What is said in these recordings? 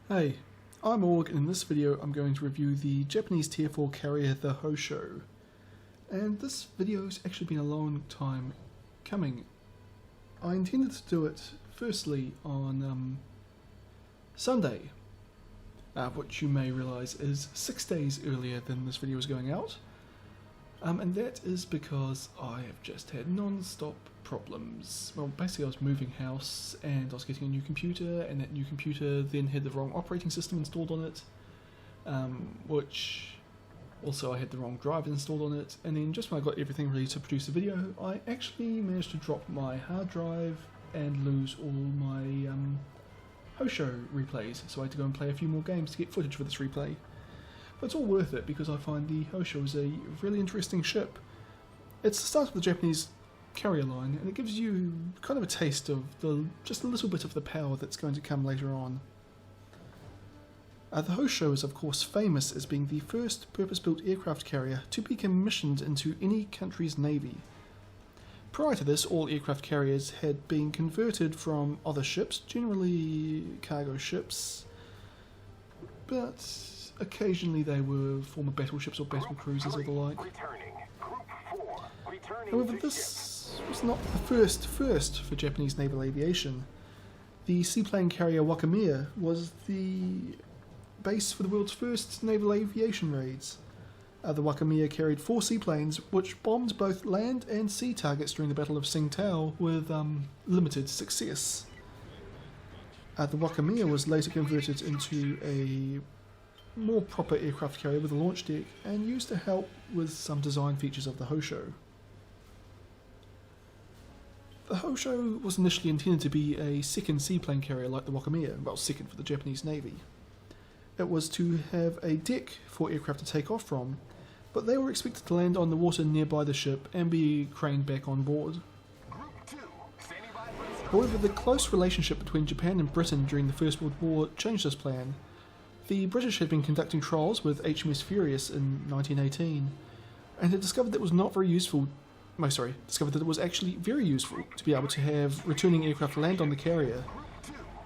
Hey, I'm Org, and in this video I'm going to review the Japanese Tier 4 carrier, the Hosho. And this video's actually been a long time coming. I intended to do it firstly on Sunday, which you may realise is 6 days earlier than this video is going out. And that is because I have just had non-stop problems. Well, basically I was moving house and I was getting a new computer, and that new computer then had the wrong operating system installed on it, which also I had the wrong driver installed on it, and then just when I got everything ready to produce a video, I actually managed to drop my hard drive and lose all my Hosho replays, so I had to go and play a few more games to get footage for this replay. But it's all worth it because I find the Hosho is a really interesting ship. It's the start of the Japanese carrier line, and it gives you kind of a taste of just a little bit of the power that's going to come later on. The Hosho is of course famous as being the first purpose-built aircraft carrier to be commissioned into any country's navy. Prior to this, all aircraft carriers had been converted from other ships, generally cargo ships, but occasionally they were former battleships or battle cruisers or the like. However, this was not the first for Japanese naval aviation. The seaplane carrier Wakamiya was the base for the world's first naval aviation raids. The Wakamiya carried 4 seaplanes which bombed both land and sea targets during the Battle of Tsingtao with limited success. The Wakamiya was later converted into a more proper aircraft carrier with a launch deck and used to help with some design features of the Hosho. The Hosho was initially intended to be a second seaplane carrier like the Wakamiya, well, second for the Japanese Navy. It was to have a deck for aircraft to take off from, but they were expected to land on the water nearby the ship and be craned back on board. However, the close relationship between Japan and Britain during the First World War changed this plan. The British had been conducting trials with HMS Furious in 1918 and had discovered that it was actually very useful to be able to have returning aircraft land on the carrier,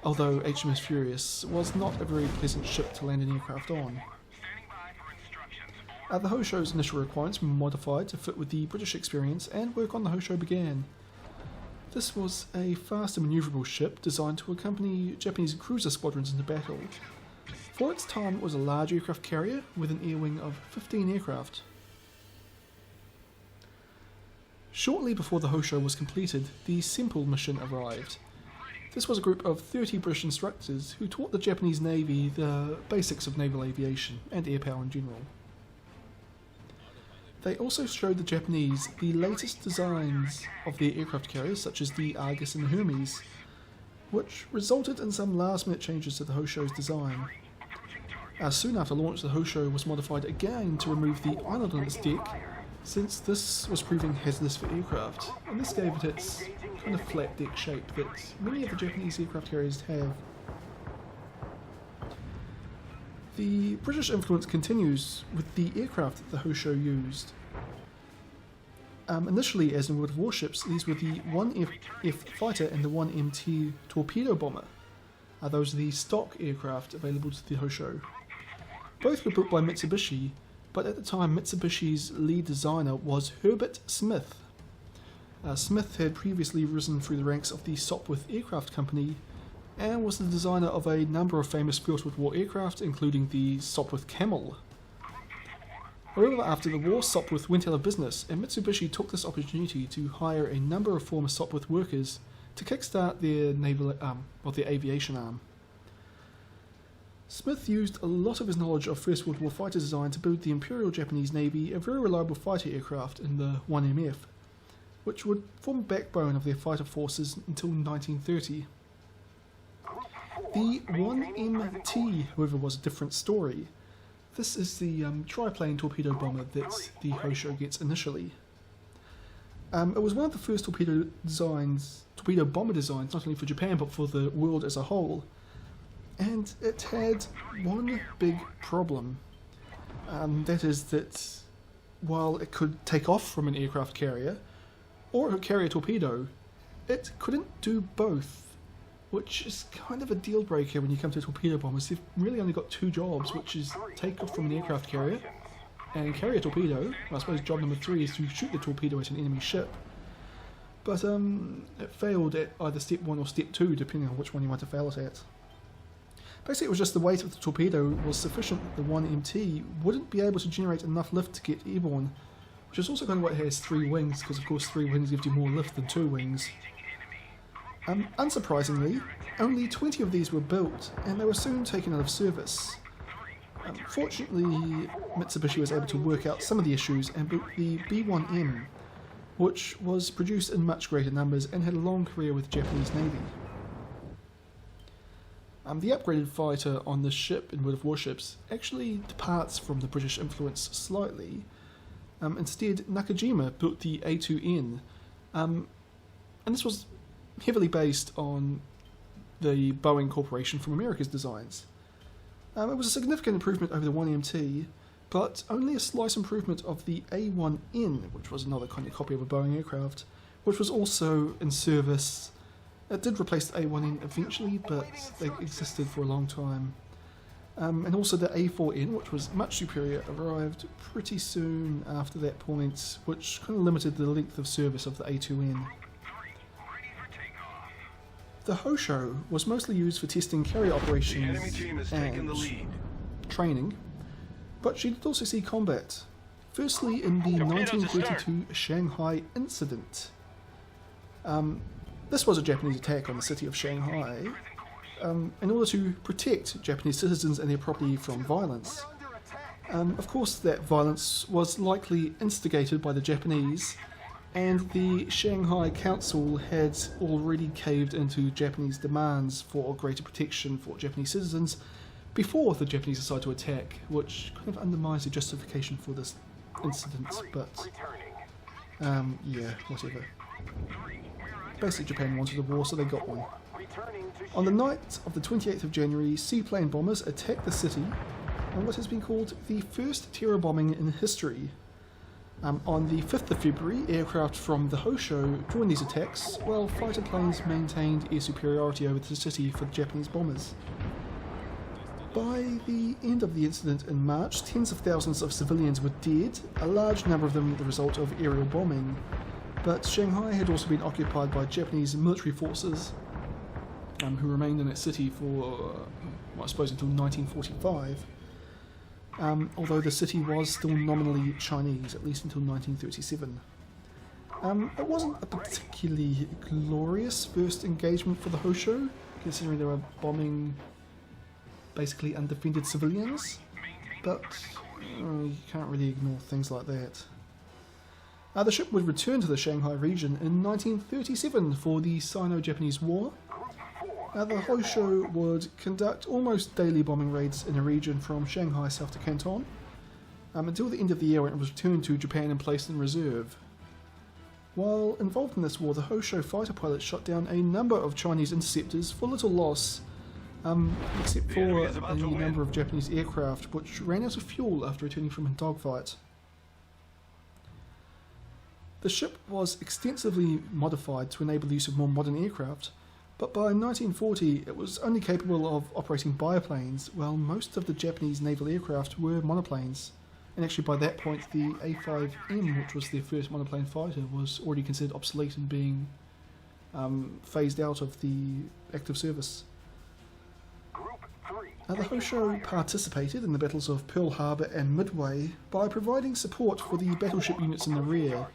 although HMS Furious was not a very pleasant ship to land an aircraft on. The Hosho's initial requirements were modified to fit with the British experience, and work on the Hosho began. This was a fast and manoeuvrable ship designed to accompany Japanese cruiser squadrons into battle. For its time, it was a large aircraft carrier with an air wing of 15 aircraft. Shortly before the Hosho was completed, the Simple mission arrived. This was a group of 30 British instructors who taught the Japanese Navy the basics of naval aviation and air power in general. They also showed the Japanese the latest designs of their aircraft carriers, such as the Argus and the Hermes, which resulted in some last-minute changes to the Hosho's design. Soon after launch, the Hosho was modified again to remove the island on its deck, since this was proving hazardous for aircraft, and this gave it its kind of flat deck shape that many of the Japanese aircraft carriers have. The British influence continues with the aircraft that the Hosho used. Initially, as in World of Warships, these were the 1F fighter and the 1MT torpedo bomber. Those are the stock aircraft available to the Hosho. Both were built by Mitsubishi, but at the time Mitsubishi's lead designer was Herbert Smith. Smith had previously risen through the ranks of the Sopwith Aircraft Company and was the designer of a number of famous First World War aircraft, including the Sopwith Camel. However, after the war, Sopwith went out of business, and Mitsubishi took this opportunity to hire a number of former Sopwith workers to kickstart their aviation arm. Smith used a lot of his knowledge of First World War fighter design to build the Imperial Japanese Navy a very reliable fighter aircraft in the 1MF, which would form the backbone of their fighter forces until 1930. The 1MT, however, was a different story. This is the triplane torpedo bomber that the Hosho gets initially. It was one of the first torpedo bomber designs, not only for Japan but for the world as a whole. And it had one big problem. That is that while it could take off from an aircraft carrier, or it could carry a torpedo, it couldn't do both. which is kind of a deal breaker when you come to torpedo bombers. They've really only got two jobs, which is take off from an aircraft carrier and carry a torpedo. I suppose job number 3 is to shoot the torpedo at an enemy ship. But it failed at either step 1 or step 2, depending on which one you want to fail it at. Basically, it was just the weight of the torpedo was sufficient that the 1MT wouldn't be able to generate enough lift to get airborne, which is also kind of why it has 3 wings, because of course 3 wings gives you more lift than 2 wings. Unsurprisingly, only 20 of these were built, and they were soon taken out of service. Fortunately, Mitsubishi was able to work out some of the issues and built the B1M, which was produced in much greater numbers and had a long career with the Japanese Navy. The upgraded fighter on this ship in World of Warships actually departs from the British influence slightly. Instead, Nakajima built the A2N, and this was heavily based on the Boeing Corporation from America's designs. It was a significant improvement over the 1MT, but only a slight improvement of the A1N, which was another kind of copy of a Boeing aircraft, which was also in service. It did replace the A1N eventually, but they existed for a long time. And also the A4N, which was much superior, arrived pretty soon after that point, which kind of limited the length of service of the A2N. The Hosho was mostly used for testing carrier operations and training, but she did also see combat. Firstly, in the 1932 Shanghai incident. This was a Japanese attack on the city of Shanghai in order to protect Japanese citizens and their property from violence. Of course, that violence was likely instigated by the Japanese, and the Shanghai Council had already caved into Japanese demands for greater protection for Japanese citizens before the Japanese decided to attack, which kind of undermines the justification for this incident, but yeah, whatever. Basically, Japan wanted a war, so they got one. On the night of the 28th of January, seaplane bombers attacked the city on what has been called the first terror bombing in history. On the 5th of February, aircraft from the Hosho joined these attacks, while fighter planes maintained air superiority over the city for the Japanese bombers. By the end of the incident in March, tens of thousands of civilians were dead, a large number of them the result of aerial bombing. But Shanghai had also been occupied by Japanese military forces, who remained in that city for, I suppose, until 1945. Although the city was still nominally Chinese, at least until 1937. It wasn't a particularly glorious first engagement for the Hosho, considering they were bombing basically undefended civilians, but you can't really ignore things like that. The ship would return to the Shanghai region in 1937 for the Sino-Japanese War. The Hosho would conduct almost daily bombing raids in a region from Shanghai south to Canton, until the end of the year when it was returned to Japan and placed in reserve. While involved in this war, the Hosho fighter pilots shot down a number of Chinese interceptors for little loss, except for a number of Japanese aircraft which ran out of fuel after returning from a dogfight. The ship was extensively modified to enable the use of more modern aircraft, but by 1940 it was only capable of operating biplanes, while most of the Japanese naval aircraft were monoplanes. And actually by that point the A5M, which was their first monoplane fighter, was already considered obsolete and being phased out of the active service. The Hosho participated in the battles of Pearl Harbor and Midway by providing support for the battleship units in the rear,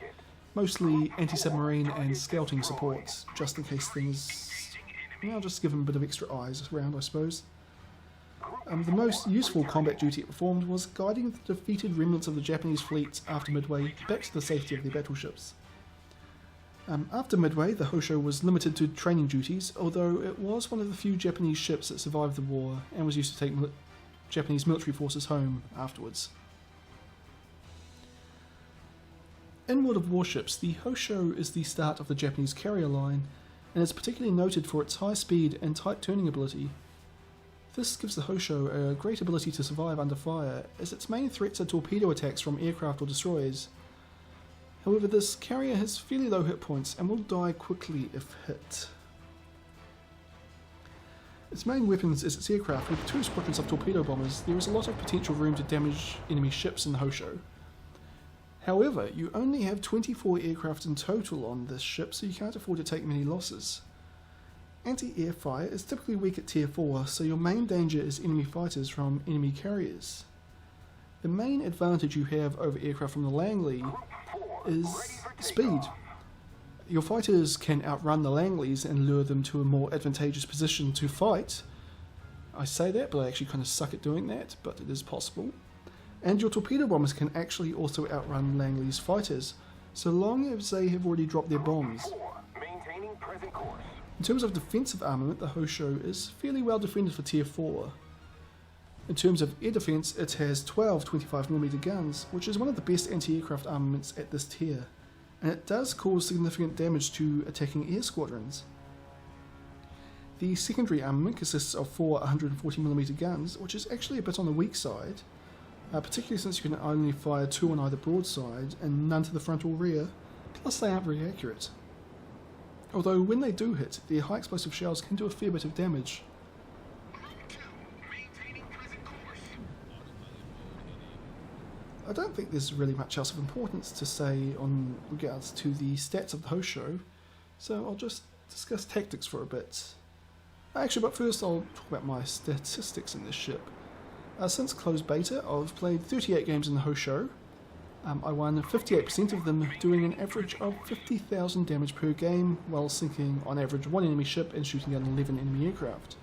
mostly anti-submarine and scouting support, just in case things, well, just give them a bit of extra eyes around, I suppose. The most useful combat duty it performed was guiding the defeated remnants of the Japanese fleet after Midway back to the safety of their battleships. After Midway, the Hosho was limited to training duties, although it was one of the few Japanese ships that survived the war and was used to take Japanese military forces home afterwards. In World of Warships, the Hosho is the start of the Japanese carrier line, and is particularly noted for its high speed and tight turning ability. This gives the Hosho a great ability to survive under fire, as its main threats are torpedo attacks from aircraft or destroyers. However, this carrier has fairly low hit points and will die quickly if hit. Its main weapons is its aircraft. With 2 squadrons of torpedo bombers, there is a lot of potential room to damage enemy ships in the Hosho. However, you only have 24 aircraft in total on this ship, so you can't afford to take many losses. Anti-air fire is typically weak at tier 4, so your main danger is enemy fighters from enemy carriers. The main advantage you have over aircraft from the Langley is speed. Your fighters can outrun the Langleys and lure them to a more advantageous position to fight. I say that, but I actually kind of suck at doing that, but it is possible. And your torpedo bombers can actually also outrun Langley's fighters, so long as they have already dropped their bombs. In terms of defensive armament, the Hosho is fairly well defended for tier 4. In terms of air defense, it has 12 25mm guns, which is one of the best anti-aircraft armaments at this tier, and it does cause significant damage to attacking air squadrons. The secondary armament consists of 4 140mm guns, which is actually a bit on the weak side, particularly since you can only fire 2 on either broadside and none to the front or rear, plus they aren't very accurate. Although when they do hit, their high explosive shells can do a fair bit of damage. I don't think there's really much else of importance to say on regards to the stats of the Hosho, so I'll just discuss tactics for a bit. Actually, but first I'll talk about my statistics in this ship. Since closed beta, I've played 38 games in the Hosho. I won 58% of them, doing an average of 50,000 damage per game, while sinking on average 1 enemy ship and shooting down 11 enemy aircraft.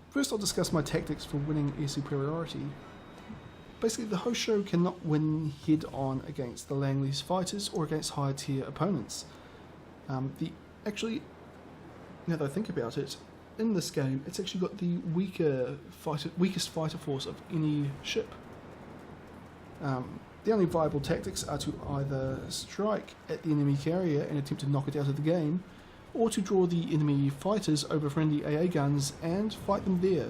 First I'll discuss my tactics for winning air superiority. Basically, the Hosho cannot win head-on against the Langley's fighters or against higher tier opponents. Actually, now that I think about it, in this game, it's actually got the weakest fighter force of any ship. The only viable tactics are to either strike at the enemy carrier and attempt to knock it out of the game, or to draw the enemy fighters over friendly AA guns and fight them there.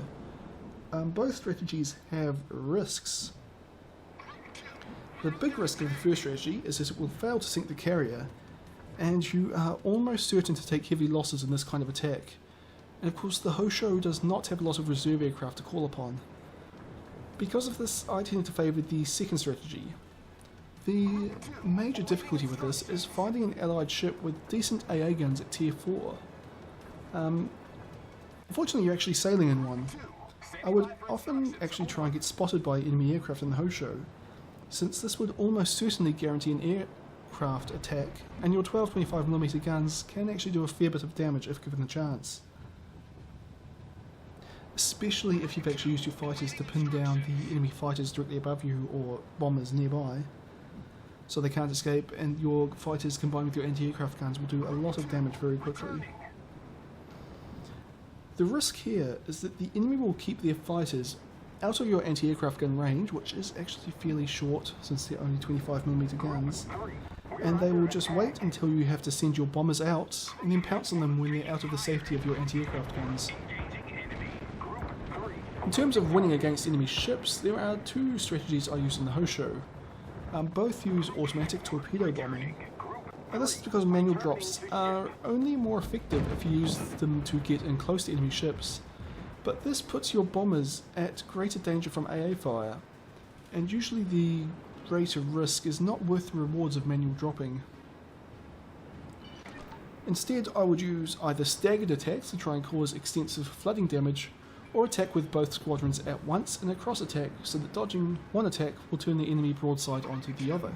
Both strategies have risks. The big risk of the first strategy is that it will fail to sink the carrier, and you are almost certain to take heavy losses in this kind of attack. And of course the Hosho does not have a lot of reserve aircraft to call upon. Because of this, I tend to favour the second strategy. The major difficulty with this is finding an allied ship with decent AA guns at tier 4. Unfortunately, you're actually sailing in one. I would often actually try and get spotted by enemy aircraft in the Hosho, since this would almost certainly guarantee an aircraft attack, and your 12 25mm guns can actually do a fair bit of damage if given the chance. Especially if you've actually used your fighters to pin down the enemy fighters directly above you or bombers nearby, so they can't escape, and your fighters combined with your anti-aircraft guns will do a lot of damage very quickly. The risk here is that the enemy will keep their fighters out of your anti-aircraft gun range, which is actually fairly short since they're only 25mm guns, and they will just wait until you have to send your bombers out and then pounce on them when they're out of the safety of your anti-aircraft guns. In terms of winning against enemy ships, there are 2 strategies I use in the Hosho. Both use automatic torpedo bombing. Now this is because manual drops are only more effective if you use them to get in close to enemy ships, but this puts your bombers at greater danger from AA fire, and usually the rate of risk is not worth the rewards of manual dropping. Instead, I would use either staggered attacks to try and cause extensive flooding damage, or attack with both squadrons at once in a cross attack, so that dodging one attack will turn the enemy broadside onto the other.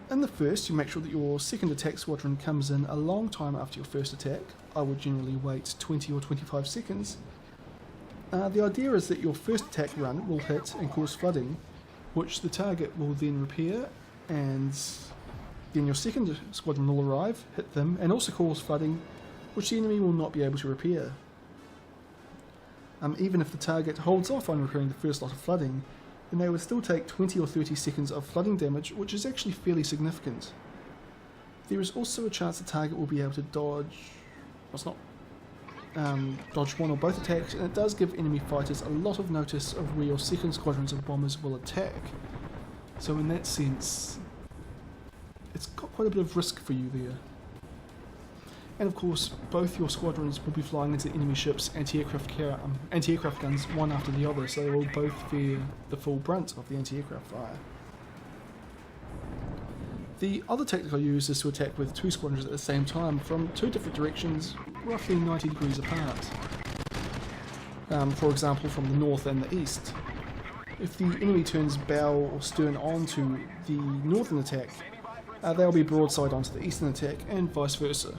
In the first, you make sure that your second attack squadron comes in a long time after your first attack. I would generally wait 20 or 25 seconds. The idea is that your first attack run will hit and cause flooding, which the target will then repair, and then your second squadron will arrive, hit them, and also cause flooding, which the enemy will not be able to repair. Even if the target holds off on repairing the first lot of flooding, then they would still take 20 or 30 seconds of flooding damage, which is actually fairly significant. There is also a chance the target will be able to dodge one or both attacks, and it does give enemy fighters a lot of notice of where your second squadrons of bombers will attack. So in that sense, it's got quite a bit of risk for you there. And of course, both your squadrons will be flying into the enemy ships' anti-aircraft guns one after the other, so they will both fear the full brunt of the anti-aircraft fire. The other tactic I use is to attack with two squadrons at the same time from two different directions, roughly 90 degrees apart. For example, from the north and the east. If the enemy turns bow or stern onto the northern attack, they'll be broadside onto the eastern attack, and vice versa.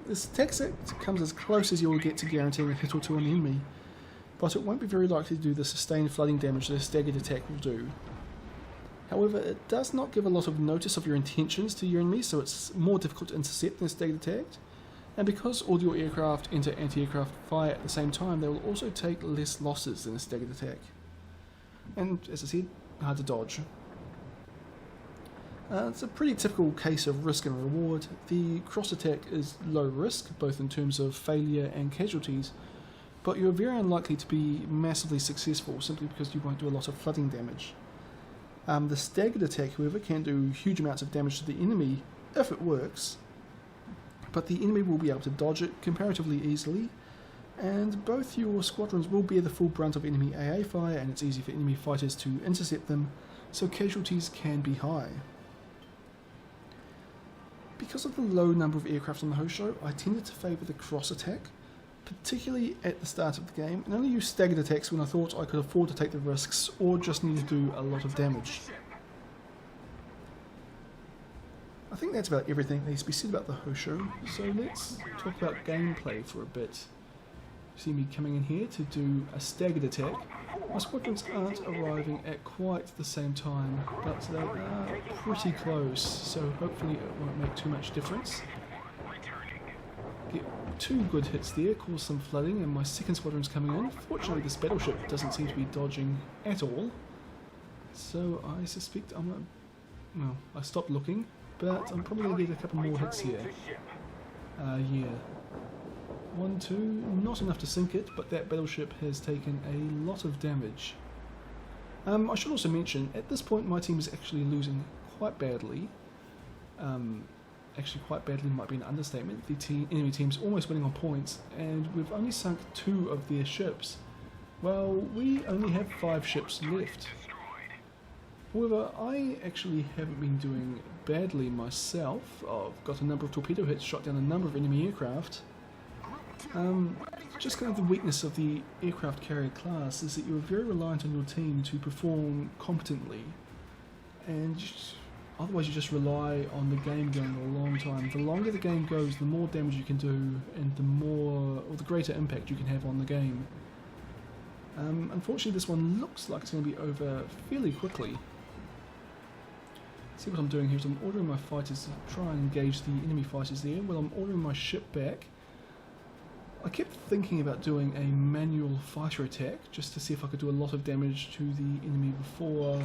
This tactic comes as close as you'll get to guaranteeing a hit or two on the enemy, but it won't be very likely to do the sustained flooding damage that a staggered attack will do. However, it does not give a lot of notice of your intentions to your enemy, so it's more difficult to intercept than a staggered attack. And because all your aircraft enter anti-aircraft fire at the same time, they will also take less losses than a staggered attack. And, as I said, hard to dodge. It's a pretty typical case of risk and reward. The cross attack is low risk, both in terms of failure and casualties, but you're very unlikely to be massively successful simply because you won't do a lot of flooding damage. The staggered attack, however, can do huge amounts of damage to the enemy if it works, but the enemy will be able to dodge it comparatively easily, and both your squadrons will bear the full brunt of enemy AA fire, and it's easy for enemy fighters to intercept them, so casualties can be high. Because of the low number of aircraft on the Hosho, I tended to favour the cross attack, particularly at the start of the game, and only used staggered attacks when I thought I could afford to take the risks or just needed to do a lot of damage. I think that's about everything that needs to be said about the Hosho, so let's talk about gameplay for a bit. You see me coming in here to do a staggered attack. My squadrons aren't arriving at quite the same time, but they are pretty close, so hopefully it won't make too much difference. Get two good hits there, cause some flooding, and my second squadron's coming in. Fortunately, this battleship doesn't seem to be dodging at all, so I suspect well, I stopped looking, but I'm probably going to get a couple more hits here. Yeah. 1, 2, not enough to sink it, but that battleship has taken a lot of damage. I should also mention, at this point my team is actually losing quite badly. Actually quite badly might be an understatement. The enemy team's almost winning on points, and we've only sunk 2 of their ships. Well, we only have 5 ships left. However, I actually haven't been doing badly myself. I've got a number of torpedo hits, shot down a number of enemy aircraft. Just kind of the weakness of the aircraft carrier class is that you're very reliant on your team to perform competently, and otherwise you just rely on the game going a long time. The longer the game goes, the more damage you can do, and the greater impact you can have on the game. Unfortunately, this one looks like it's going to be over fairly quickly. See what I'm doing here is I'm ordering my fighters to try and engage the enemy fighters there. Well, I'm ordering my ship back. I kept thinking about doing a manual fighter attack just to see if I could do a lot of damage to the enemy before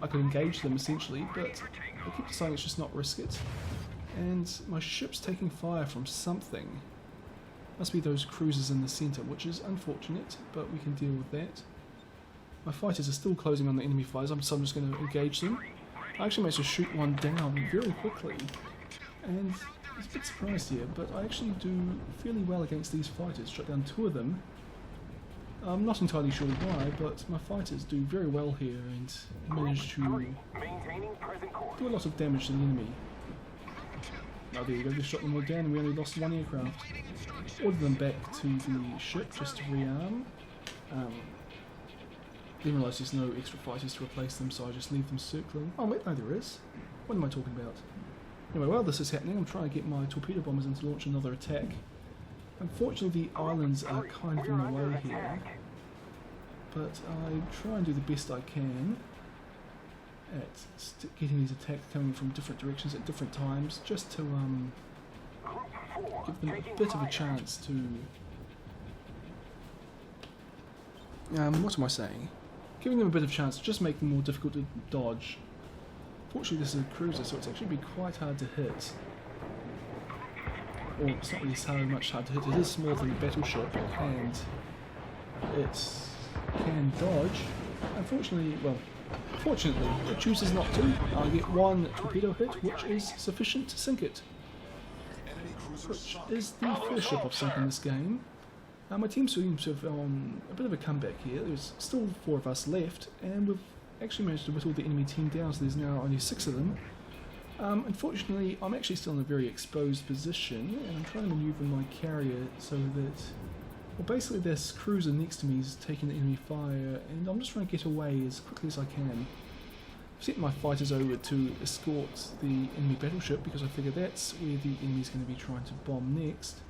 I could engage them essentially, but I keep deciding it's just not risk it. And my ship's taking fire from something. Must be those cruisers in the centre, which is unfortunate, but we can deal with that. My fighters are still closing on the enemy fighters, so I'm just going to engage them. I actually managed to shoot one down very quickly, and I was a bit surprised here, but I actually do fairly well against these fighters. Shot down 2 of them. I'm not entirely sure why, but my fighters do very well here and manage to do a lot of damage to the enemy. Oh, there you go, just shot them all down and we only lost 1 aircraft. Ordered them back to the ship just to rearm. Didn't realise there's no extra fighters to replace them, so I just leave them circling. Oh wait, no there is. What am I talking about? Anyway, while this is happening, I'm trying to get my torpedo bombers in to launch another attack. Unfortunately, the islands are kind of in the way here, but I try and do the best I can at getting these attacks coming from different directions at different times, just to give them a bit of a chance to... what am I saying? Giving them a bit of a chance, just make them more difficult to dodge. Fortunately this is a cruiser, so it's actually be quite hard to hit. Or it's not really so much hard to hit, it is smaller than a battleship, and it can dodge. Unfortunately, well, fortunately, it chooses not to. I get 1 torpedo hit, which is sufficient to sink it. which is the first ship I've sunk in this game. My team seems to have on a bit of a comeback here. There's still 4 of us left, and we've actually managed to whittle the enemy team down, so there's now only 6 of them. Unfortunately, I'm actually still in a very exposed position, and I'm trying to manoeuvre my carrier so that, well, basically this cruiser next to me is taking the enemy fire, and I'm just trying to get away as quickly as I can. I've sent my fighters over to escort the enemy battleship because I figure that's where the enemy's going to be trying to bomb next.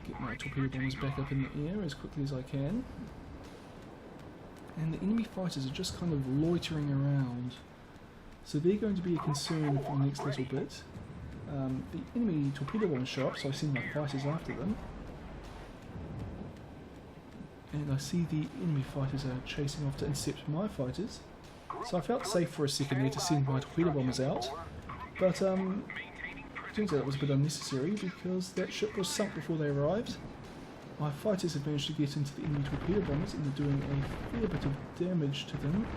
Get my torpedo bombers back up in the air as quickly as I can. And the enemy fighters are just kind of loitering around, so they're going to be a concern for the next little bit. The enemy torpedo bomber show up, so I send my fighters after them. And I see the enemy fighters are chasing off to intercept my fighters. So I felt safe for a second there to send my torpedo bombers out, but turns out it was a bit unnecessary because that ship was sunk before they arrived. My fighters had managed to get into the enemy torpedo bombers and they're doing a fair bit of damage to them.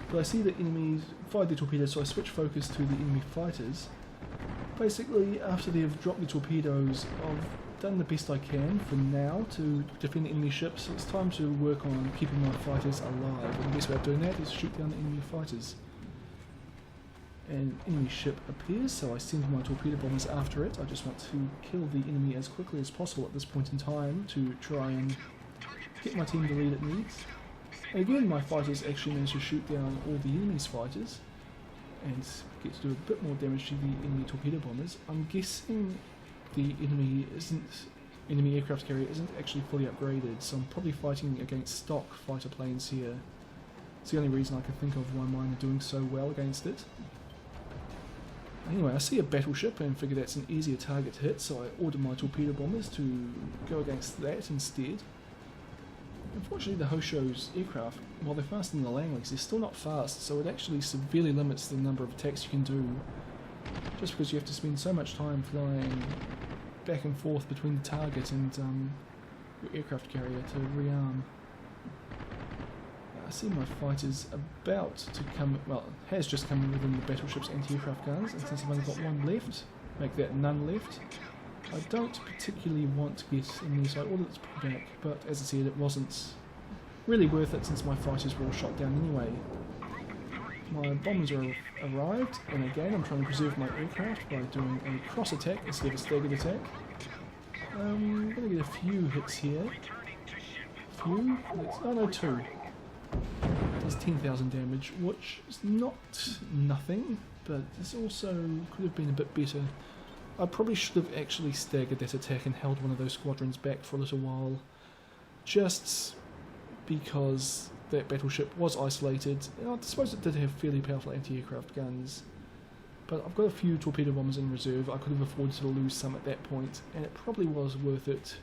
But I see the enemies fired their torpedoes, so I switch focus to the enemy fighters. Basically, after they've dropped the torpedoes, I've done the best I can for now to defend the enemy ships. So it's time to work on keeping my fighters alive, and the best way of doing that is shoot down the enemy fighters. An enemy ship appears, so I send my torpedo bombers after it. I just want to kill the enemy as quickly as possible at this point in time to try and get my team the lead it needs. And again, my fighters actually manage to shoot down all the enemy's fighters and get to do a bit more damage to the enemy torpedo bombers. I'm guessing the enemy aircraft carrier isn't actually fully upgraded, so I'm probably fighting against stock fighter planes here. It's the only reason I can think of why mine are doing so well against it. Anyway, I see a battleship and figure that's an easier target to hit, so I order my torpedo bombers to go against that instead. Unfortunately, the Hosho's aircraft, while they're faster than the Langley's, they're still not fast, so it actually severely limits the number of attacks you can do, just because you have to spend so much time flying back and forth between the target and your aircraft carrier to rearm. I see my fighters about to come, well, has just come within the battleship's anti-aircraft guns, and since I've only got one left, make that none left. I don't particularly want to get in there, so I ordered it to pull back, but as I said, it wasn't really worth it since my fighters were all shot down anyway. My bombers are arrived, and again I'm trying to preserve my aircraft by doing a cross attack instead of a staggered attack. I'm going to get a few hits here. Few? Oh no, 2. Does 10,000 damage, which is not nothing, but this also could have been a bit better. I probably should have actually staggered that attack and held one of those squadrons back for a little while, just because that battleship was isolated. I suppose it did have fairly powerful anti-aircraft guns, but I've got a few torpedo bombers in reserve. I could have afforded to lose some at that point, and it probably was worth it,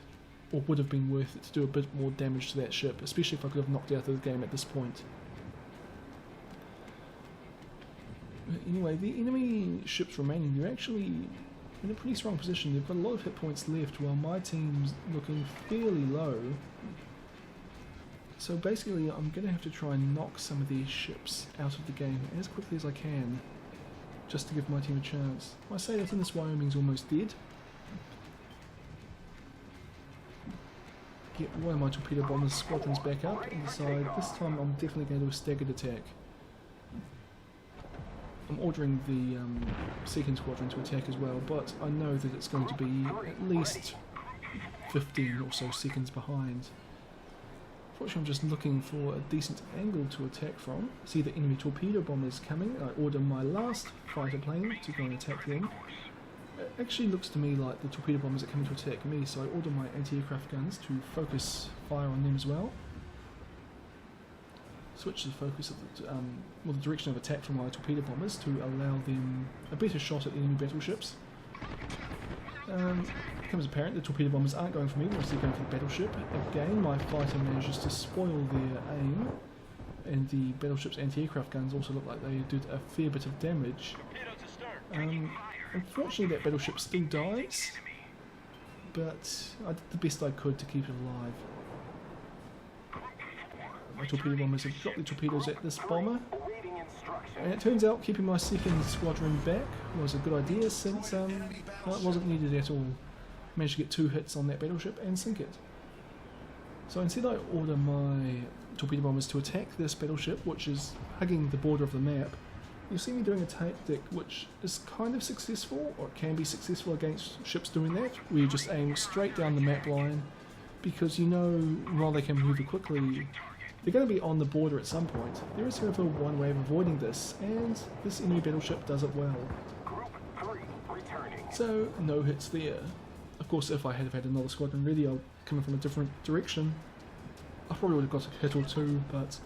or would have been worth it, to do a bit more damage to that ship, especially if I could have knocked it out of the game at this point. Anyway, the enemy ships remaining, they're actually in a pretty strong position. They've got a lot of hit points left while my team's looking fairly low. So basically I'm going to have to try and knock some of these ships out of the game as quickly as I can, just to give my team a chance. I say that in this Wyoming's almost dead. Get one of my torpedo bombers squadrons back up and decide this time I'm definitely going to do a staggered attack. I'm ordering the second squadron to attack as well, but I know that it's going to be at least 15 or so seconds behind. Fortunately, I'm just looking for a decent angle to attack from. See the enemy torpedo bombers coming. I order my last fighter plane to go and attack them. It actually looks to me like the torpedo bombers are coming to attack me, so I order my anti-aircraft guns to focus fire on them as well. Switch the focus of the direction of attack from my torpedo bombers to allow them a better shot at the enemy battleships. It becomes apparent the torpedo bombers aren't going for me, they're going for the battleship. Again, my fighter manages to spoil their aim, and the battleship's anti-aircraft guns also look like they did a fair bit of damage. Unfortunately, that battleship still dies, but I did the best I could to keep it alive. My torpedo bombers have dropped the torpedoes at this bomber. And it turns out keeping my second squadron back was a good idea since well, it wasn't needed at all. Managed to get 2 hits on that battleship and sink it. So instead I order my torpedo bombers to attack this battleship, which is hugging the border of the map. You'll see me doing a tactic which is kind of successful, or it can be successful against ships doing that, where you just aim straight down the map line, because you know while they can maneuver quickly, they're going to be on the border at some point. There is however one way of avoiding this, and this enemy battleship does it well. So no hits there. Of course, if I had had another squadron ready, coming from a different direction, I probably would have got a hit or two, but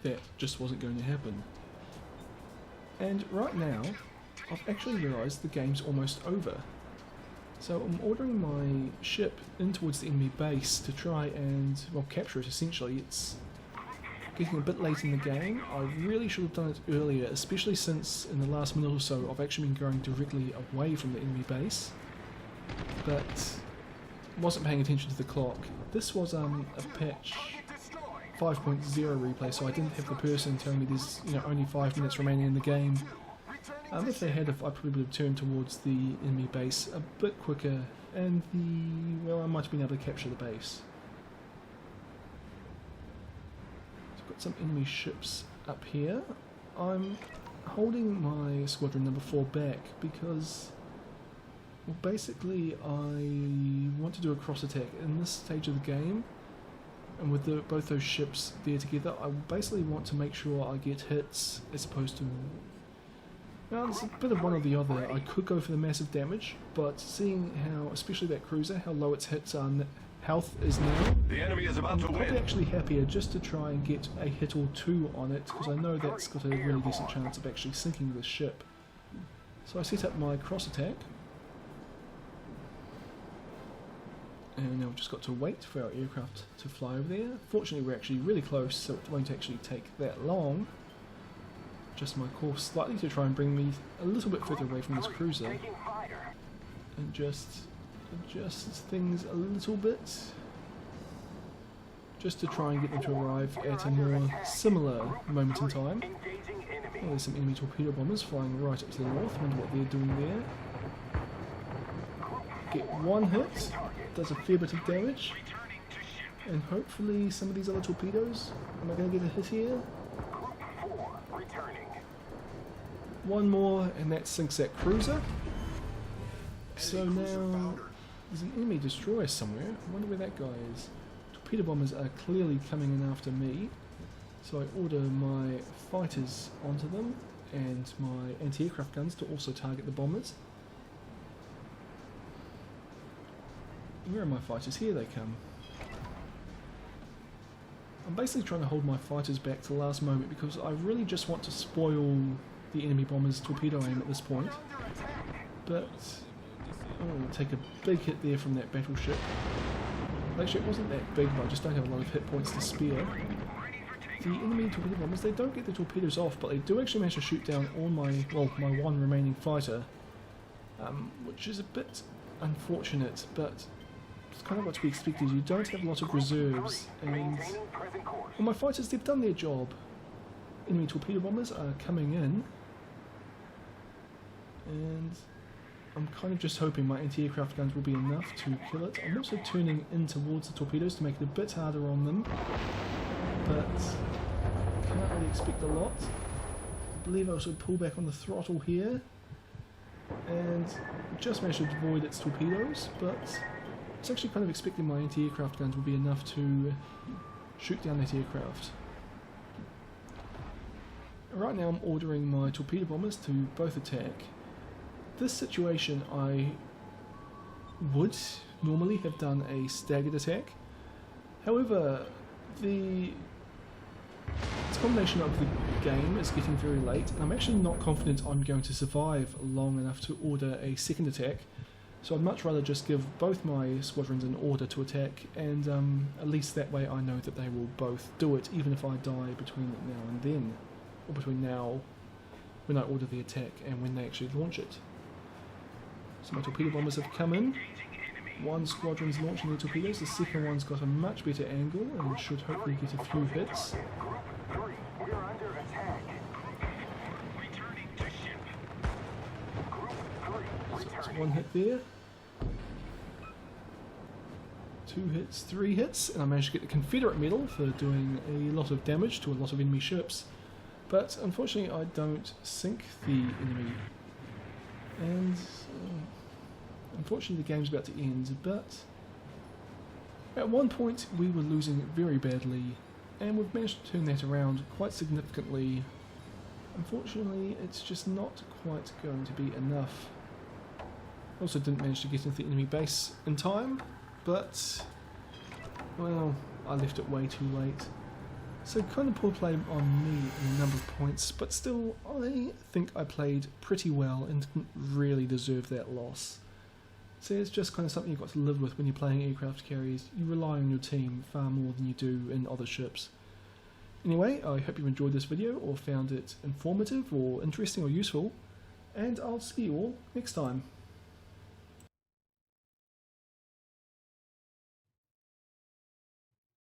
that just wasn't going to happen. And right now, I've actually realised the game's almost over. So I'm ordering my ship in towards the enemy base to try and, well, capture it essentially. It's getting a bit late in the game. I really should have done it earlier, especially since in the last minute or so I've actually been going directly away from the enemy base. But wasn't paying attention to the clock. This was a patch 5.0 replay, so I didn't have the person telling me there's only 5 minutes remaining in the game. If they had, I probably would have turned towards the enemy base a bit quicker, and well, I might have been able to capture the base. So I've got some enemy ships up here. I'm holding my squadron number 4 back because, well, basically I want to do a cross attack in this stage of the game. And with both those ships there together, I basically want to make sure I get hits as opposed to... Well, there's a bit of one or the other. I could go for the massive damage, but seeing how, especially that cruiser, how low its hits health is now, the enemy is about I'm to probably win. actually happier just to try and get a hit or 2 on it, because I know that's got a really decent chance of actually sinking this ship. So I set up my cross attack. And now we've just got to wait for our aircraft to fly over there. Fortunately we're actually really close, so it won't actually take that long. Just my course slightly to try and bring me a little bit further away from this cruiser. And just adjust things a little bit. Just to try and get them to arrive at a more similar moment in time. Oh, there's some enemy torpedo bombers flying right up to the north. Wonder what they're doing there. Get 1 hit. Does a fair bit of damage, and hopefully some of these other torpedoes, am I going to get a hit here? 1 more and that sinks that cruiser. So now there's an enemy destroyer somewhere. I wonder where that guy is. Torpedo bombers are clearly coming in after me, so I order my fighters onto them and my anti-aircraft guns to also target the bombers. Where are my fighters? Here they come. I'm basically trying to hold my fighters back to the last moment because I really just want to spoil the enemy bombers' torpedo aim at this point. But oh, take a big hit there from that battleship. Actually, it wasn't that big, but I just don't have a lot of hit points to spare. The enemy torpedo bombers, they don't get the torpedoes off, but they do actually manage to shoot down all my 1 remaining fighter, which is a bit unfortunate, but it's kind of what to be expected. You don't have a lot of reserves, and well, my fighters, they've done their job. Enemy torpedo bombers are coming in, and I'm kind of just hoping my anti-aircraft guns will be enough to kill it. I'm also turning in towards the torpedoes to make it a bit harder on them, but can't really expect a lot. I believe I also pull back on the throttle here, and just managed to avoid its torpedoes, but I was actually kind of expecting my anti-aircraft guns would be enough to shoot down that aircraft. Right now I'm ordering my torpedo bombers to both attack. This situation I would normally have done a staggered attack. However, the combination of the game is getting very late, and I'm actually not confident I'm going to survive long enough to order a second attack. So I'd much rather just give both my squadrons an order to attack, and at least that way I know that they will both do it, even if I die between now and then, or between now when I order the attack and when they actually launch it. So my torpedo bombers have come in. One squadron's launching their torpedoes, the second one's got a much better angle and should hopefully get a few hits. One hit there. 2 hits, 3 hits, and I managed to get the Confederate medal for doing a lot of damage to a lot of enemy ships. But unfortunately I don't sink the enemy. And unfortunately the game's about to end, but at one point we were losing very badly, and we've managed to turn that around quite significantly. Unfortunately it's just not quite going to be enough. Also didn't manage to get into the enemy base in time, but well, I left it way too late. So kind of poor play on me in a number of points, but still I think I played pretty well and didn't really deserve that loss. So it's just kind of something you've got to live with when you're playing aircraft carriers. You rely on your team far more than you do in other ships. Anyway, I hope you enjoyed this video or found it informative or interesting or useful, and I'll see you all next time.